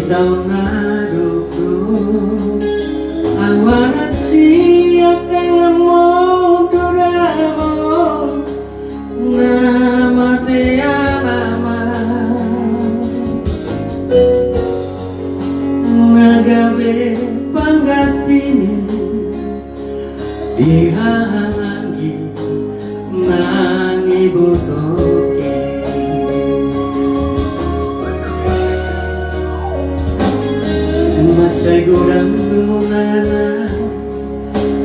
taon na dugtong ang warat siya kaya mo duramon na mati alaman nagabi panggatini dihangi nangibutoki masayguran dunana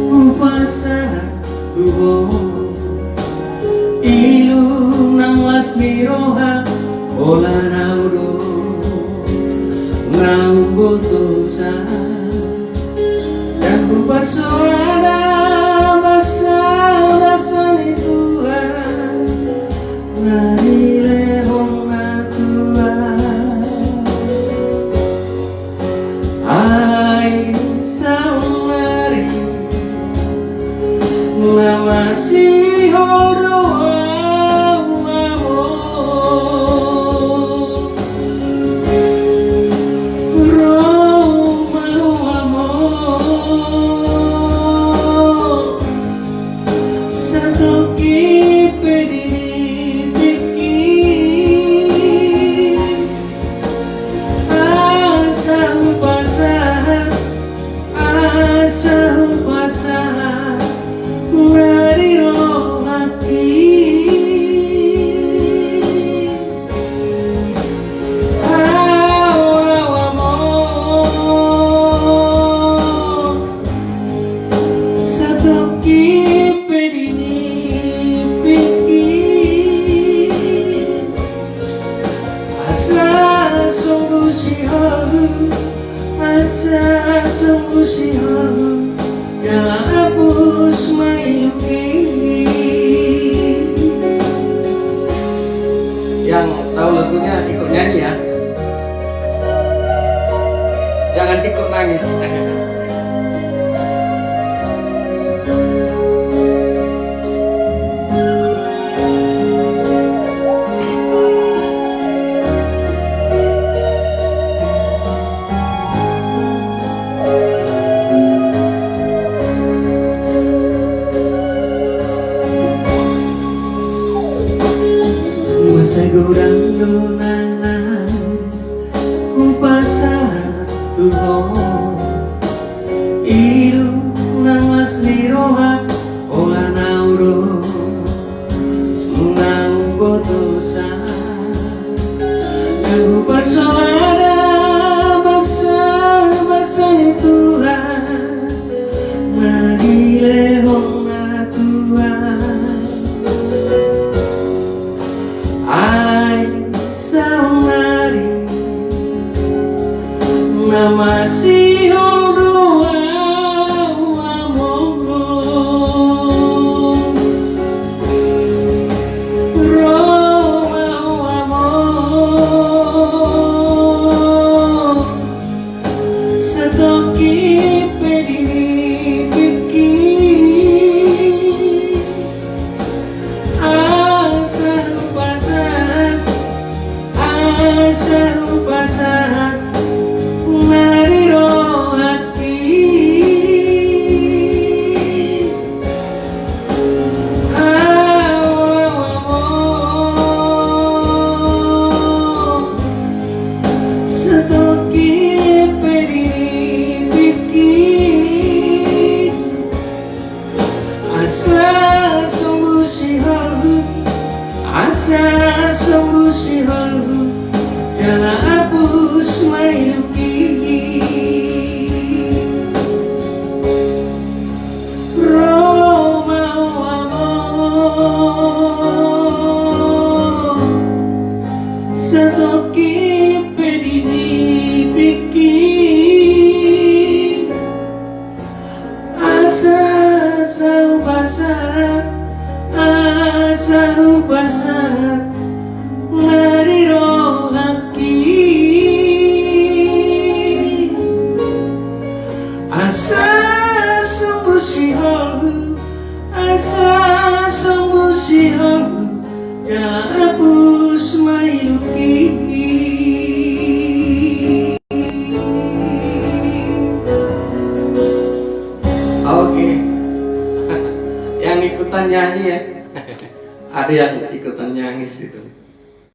upasa tubo ilung nang wasmiroha ola nauro naubotosa dan bersuara basa-basa ni Tuhan nari lehong na Tuhan ay saumari na masihodo ang amor Roma amor sa toki pedidiki asa upasa nariro hati amor sa toki pedinipiki asa sungguh siharu jangan hapus mayuki. Yang tahu lagunya ikut nyanyi ya, jangan ikut nangis. Masayguran dunana upasa tuho ilung nang wasmiroha ola nauro nang botosa kang bersuara basa-basa ni Tuhan nari lehong na Tuhan ay saumari na masihodo ang amor Roma amor sa toki pedinipiki asa upasa nariro hati amor sa toki pedinipiki ada yang ikutan nyangis gitu.